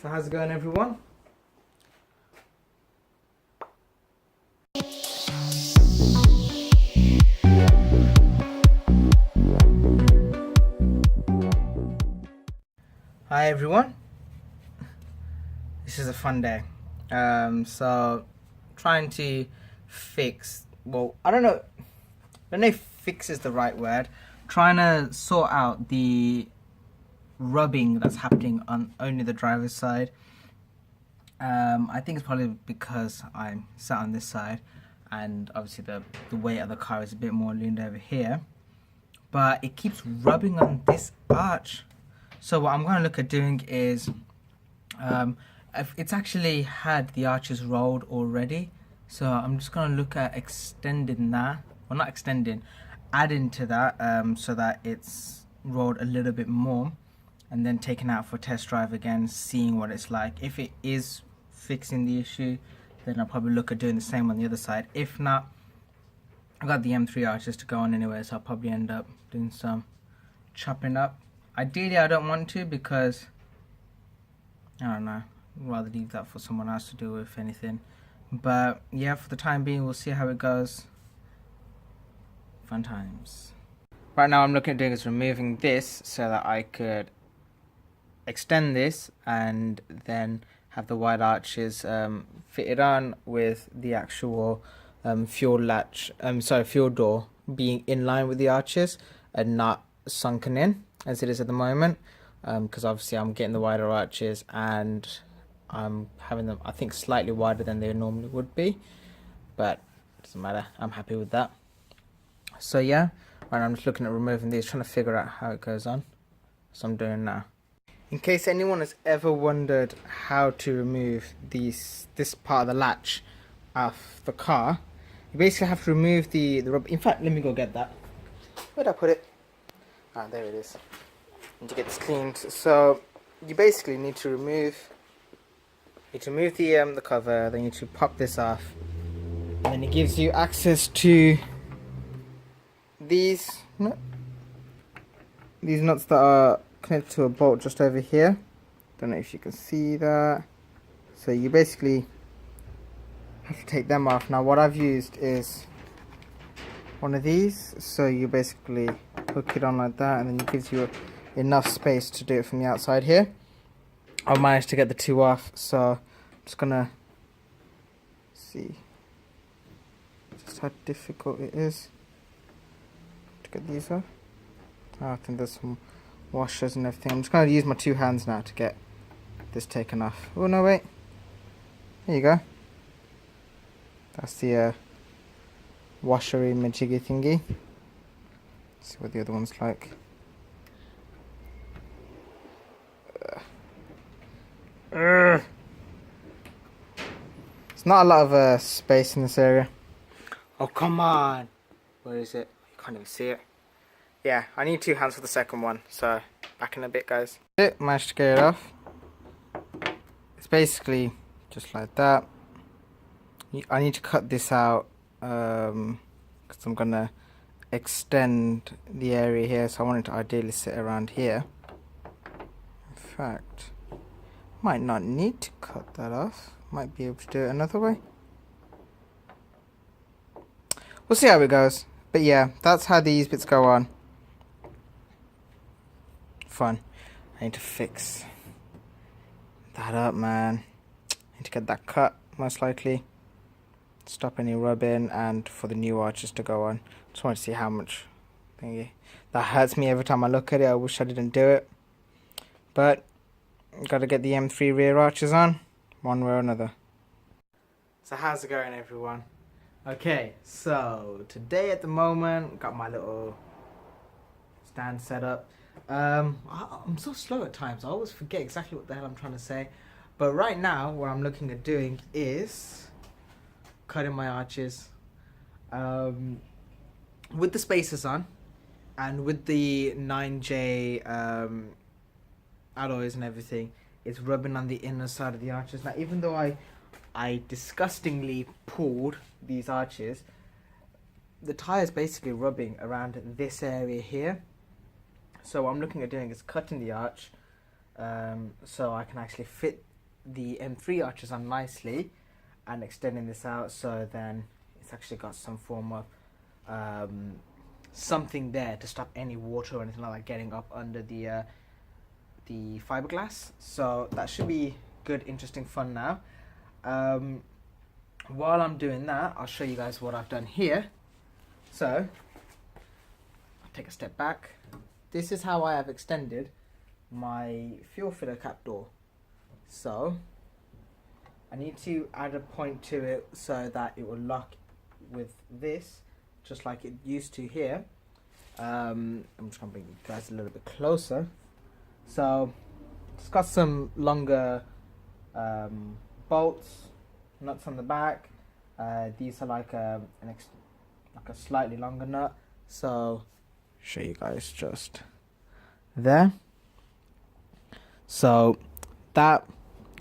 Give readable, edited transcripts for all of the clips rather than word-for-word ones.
So how's it going, everyone? Hi everyone. This is a fun day. So trying to fix, well, I don't know if fix is the right word. Trying to sort out the rubbing that's happening on only the driver's side. I think it's probably because I'm sat on this side and obviously the weight of the car is a bit more leaned over here, but it keeps rubbing on this arch. So what I'm going to look at doing is it's actually had the arches rolled already, so I'm just going to look at extending that, well, not extending, adding to that, so that it's rolled a little bit more, and then taking out for test drive again, seeing what it's like. If it is fixing the issue, then I'll probably look at doing the same on the other side. If not, I've got the M3 arches to go on anyway, so I'll probably end up doing some chopping up. Ideally I don't want to, because I don't know, I'd rather leave that for someone else to do, if anything. But yeah, for the time being, we'll see how it goes. Fun times. Right now I'm looking at doing is removing this so that I could extend this and then have the wide arches fitted on with the actual fuel door being in line with the arches and not sunken in as it is at the moment, because obviously I'm getting the wider arches and I'm having them, I think, slightly wider than they normally would be, but it doesn't matter, I'm happy with that. So yeah, right now I'm just looking at removing these, trying to figure out how it goes on, so I'm doing now. In case anyone has ever wondered how to remove this part of the latch off the car, you basically have to remove the rubber. In fact, let me go get that. Where'd I put it? Ah, there it is. Need to get this cleaned. So you basically need to remove the cover. Then you need to pop this off, and then it gives you access to these nuts that are connected to a bolt just over here. Don't know if you can see that. So you basically have to take them off. Now what I've used is one of these, so you basically hook it on like that, and then it gives you enough space to do it from the outside here. I've managed to get the two off, so I'm just gonna see just how difficult it is to get these off. I think there's some washers and everything. I'm just going to use my two hands now to get this taken off. Oh no, wait, there you go. That's the washery majiggy thingy. Let's see what the other one's like. It's not a lot of space in this area. Oh come on, where is it? You can't even see it. Yeah, I need two hands for the second one, so back in a bit, guys. Managed to get it off. It's basically just like that. I need to cut this out because I'm gonna extend the area here, so I want it to ideally sit around here. In fact, might not need to cut that off. Might be able to do it another way. We'll see how it goes. But yeah, that's how these bits go on. Fun. I need to fix that up, man. I need to get that cut, most likely. Stop any rubbing, and for the new arches to go on. Just want to see how much thingy. That hurts me every time I look at it. I wish I didn't do it. But gotta get the M3 rear arches on, one way or another. So how's it going, everyone? Okay, so today at the moment, got my little stand set up. I'm so slow at times. I always forget exactly what the hell I'm trying to say. But right now, what I'm looking at doing is cutting my arches. With the spacers on, and with the 9J alloys and everything, it's rubbing on the inner side of the arches. Now, even though I disgustingly pulled these arches, the tire is basically rubbing around this area here. So what I'm looking at doing is cutting the arch so I can actually fit the M3 arches on nicely and extending this out, so then it's actually got some form of something there to stop any water or anything like that getting up under the fiberglass. So that should be good, interesting fun now. While I'm doing that, I'll show you guys what I've done here. So I'll take a step back. This is how I have extended my fuel filler cap door. So I need to add a point to it so that it will lock with this, just like it used to here. I'm just going to bring you guys a little bit closer. So it's got some longer bolts, nuts on the back. These are like a slightly longer nut. So show you guys just there. So that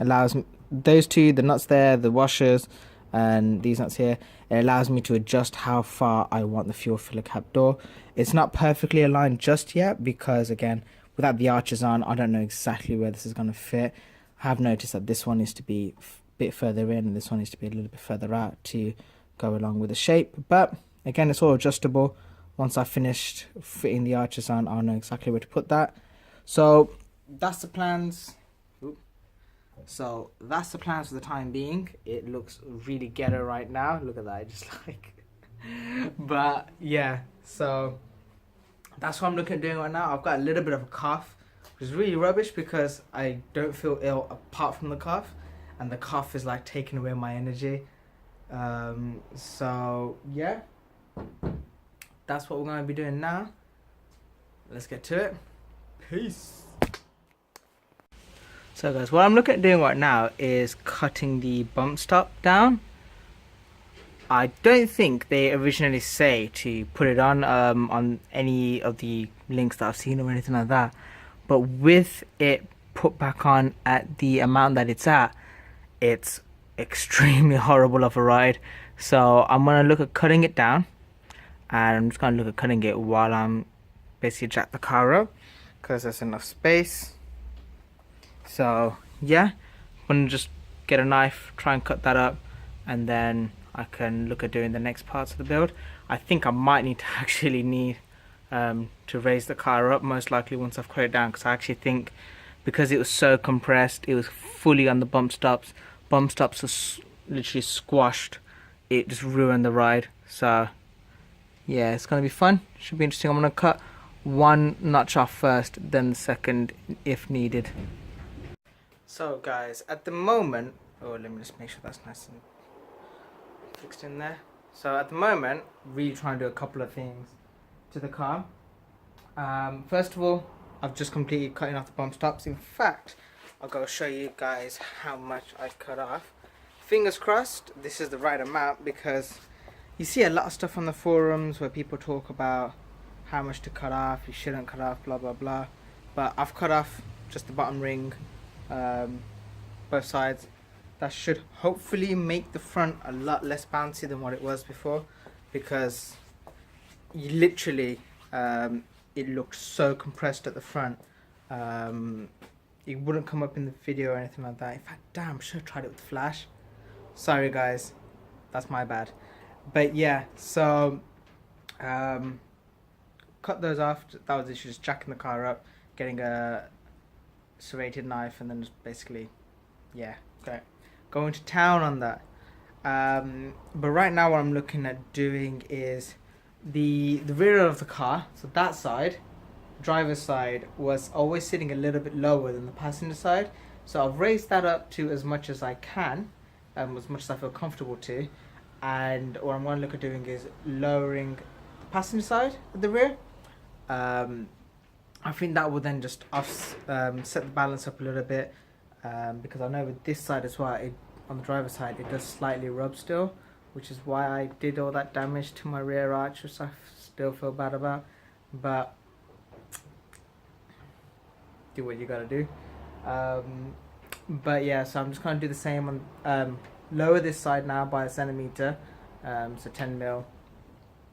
allows me, those two, the nuts there, the washers, and these nuts here, it allows me to adjust how far I want the fuel filler cap door. It's not perfectly aligned just yet because, again, without the arches on, I don't know exactly where this is going to fit. I have noticed that this one needs to be a bit further in and this one needs to be a little bit further out to go along with the shape. But again, it's all adjustable. Once I've finished fitting the arches on, I'll know exactly where to put that. So that's the plans. So that's the plans for the time being. It looks really ghetto right now. Look at that, just like but yeah, so that's what I'm looking at doing right now. I've got a little bit of a cough, which is really rubbish because I don't feel ill apart from the cough, and the cough is like taking away my energy. So yeah, that's what we're going to be doing now. Let's get to it. Peace. So guys, what I'm looking at doing right now is cutting the bump stop down. I don't think they originally say to put it on any of the links that I've seen or anything like that. But with it put back on at the amount that it's at, it's extremely horrible of a ride. So I'm going to look at cutting it down. And I'm just going to look at cutting it while I'm basically jack the car up, because there's enough space. So yeah, I'm going to just get a knife, try and cut that up, and then I can look at doing the next parts of the build. I think I might need to raise the car up, most likely once I've cut it down, because I actually think because it was so compressed, it was fully on the bump stops. Bump stops are literally squashed. It just ruined the ride. So yeah, it's going to be fun. Should be interesting. I'm going to cut one notch off first, then the second if needed. So guys, at the moment, oh, let me just make sure that's nice and fixed in there. So at the moment, really trying to do a couple of things to the car. First of all, I've just completed cutting off the bump stops. In fact, I'll go show you guys how much I cut off. Fingers crossed, this is the right amount, because you see a lot of stuff on the forums where people talk about how much to cut off, you shouldn't cut off, blah blah blah. But I've cut off just the bottom ring, both sides. That should hopefully make the front a lot less bouncy than what it was before, because you literally it looked so compressed at the front. It wouldn't come up in the video or anything like that. In fact, damn, I should have tried it with flash. Sorry guys, that's my bad. But yeah, so cut those off. That was literally just jacking the car up, getting a serrated knife, and then just basically, yeah, okay, going to town on that. But right now what I'm looking at doing is the rear of the car. So that side, driver's side, was always sitting a little bit lower than the passenger side. So I've raised that up to as much as I can, as much as I feel comfortable to. And what I'm going to look at doing is lowering the passenger side at the rear. I think that will then just set the balance up a little bit, because I know with this side as well, on the driver's side, it does slightly rub still, which is why I did all that damage to my rear arch, which I still feel bad about. But do what you gotta do. But yeah, so I'm just gonna do the same on lower this side now by 1 centimeter, so 10 mil,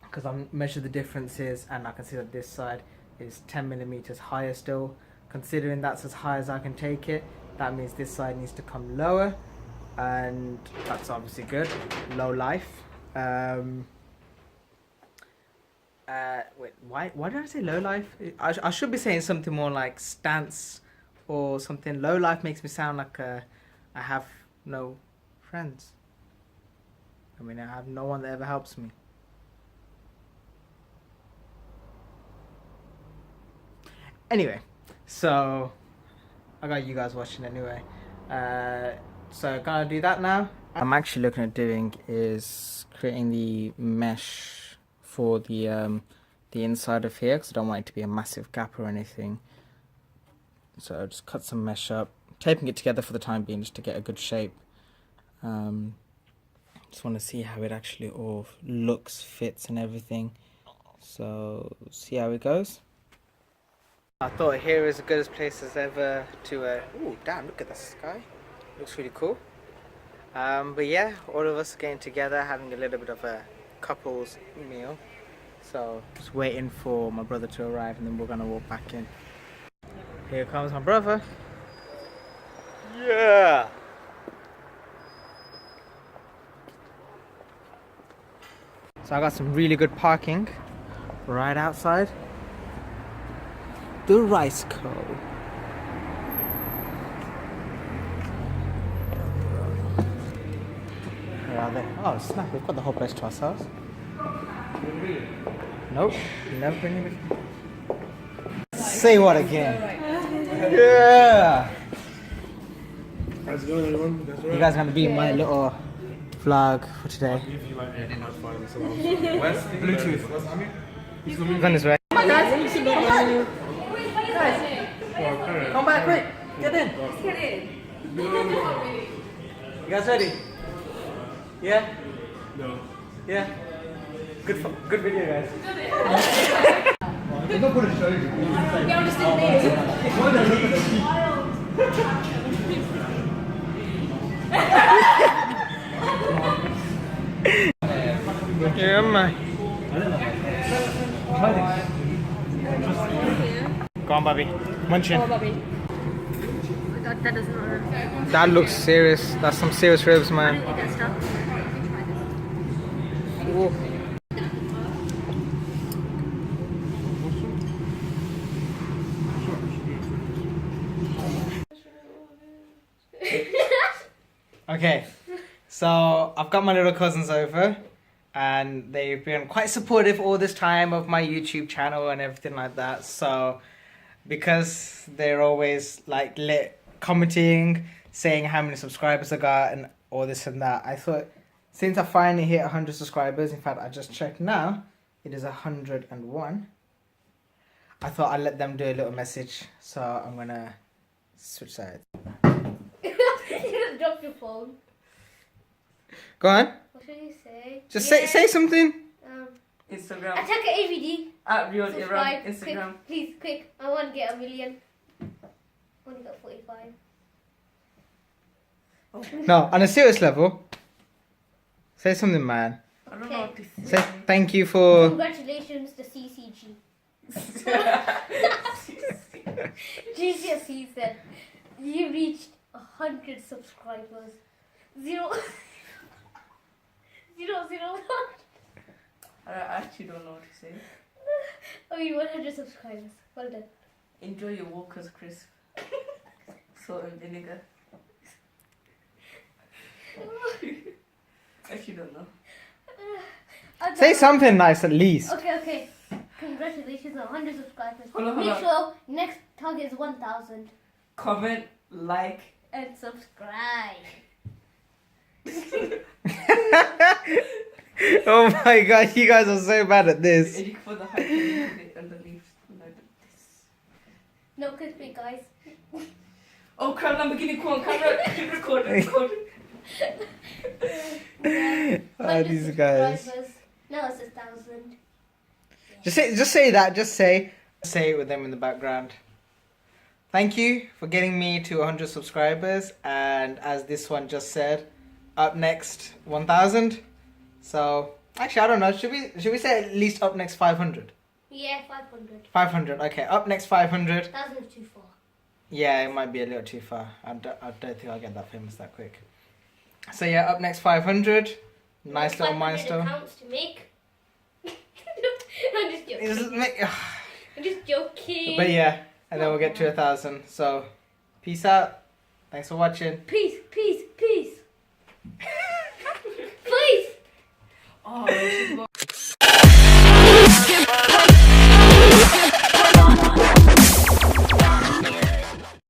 because I've measured the differences and I can see that this side is 10 millimeters higher still. Considering that's as high as I can take it, That means this side needs to come lower, and that's obviously good. Low life. Wait, why did I say low life? I should be saying something more like stance or something. Low life makes me sound like I have no friends. I mean, I have no one that ever helps me. Anyway, so I got you guys watching anyway. So gonna do that now. I'm actually looking at doing is creating the mesh for the inside of here, because I don't want it to be a massive gap or anything. So I'll just cut some mesh up, taping it together for the time being just to get a good shape. Just want to see how it actually all looks, fits and everything. So see how it goes. I thought here is as good a place as ever to ooh, damn, look at the sky. Looks really cool. But yeah, all of us are getting together, having a little bit of a couples meal. So just waiting for my brother to arrive, and then we're gonna walk back in. Here comes my brother. Yeah. So I got some really good parking right outside the Rice Co. Where are they? Oh snap, we've got the whole place to ourselves. Nope, never been here before. Say what again? Yeah! How's it going, everyone? You guys are gonna be my little vlog for today. Bluetooth. Run this way. Come on, guys. Come back, quick. Get in. Get in. You guys ready? Yeah? No. Yeah? Good video, guys. Yeah, I'm just in there. Yeah, man. Go on, Bobby. Munching. Oh, Bobby. That doesn't matter. That looks serious. That's some serious ribs, I man. don't eat that stuff. Ooh. Okay, so I've got my little cousins over, and they've been quite supportive all this time of my YouTube channel and everything like that. So because they're always like commenting, saying how many subscribers I got and all this and that, I thought since I finally hit 100 subscribers, in fact I just checked now, it is 101. I thought I'd let them do a little message, so I'm gonna switch sides. You just dropped your phone. Go on. What should you say? Just say something. Instagram Attack AVD. at Real Iran Subscribe. Instagram. Quick, please, quick. I want to get 1 million. Only got 45. No, on a serious level, say something, man. I don't know what to Say thank you for. Congratulations to CCG. GCSE said you reached 100 subscribers. 0 0 0 I actually don't know what to say. I mean 100 subscribers. Well done. Enjoy your Walker's crisp. Salt and vinegar. Actually don't know. Say something nice at least. Okay. Congratulations on 100 subscribers. Hold Make on. sure next target is 1,000 Comment, like. and subscribe. Oh my god, you guys are so bad at this. And you can put the hype underneath like this. No clickbait, guys. Oh crap, Lamborghini Quan camera. Record. These guys. Subscribers. No, it's 1,000. Just say that. Just say it with them in the background. Thank you for getting me to 100 subscribers, and as this one just said, up next 1,000. So actually, I don't know. Should we say at least up next 500? Yeah, 500. 500. Okay, up next 500. 1,000 is too far. Yeah, it might be a little too far. I don't think I'll get that famous that quick. So yeah, up next 500. Nice little 500 milestone. accounts to make. I'm just joking. I'm just joking. But yeah, and then we'll get to 1,000. So, peace out. Thanks for watching. Peace, peace, peace. Peace. Oh,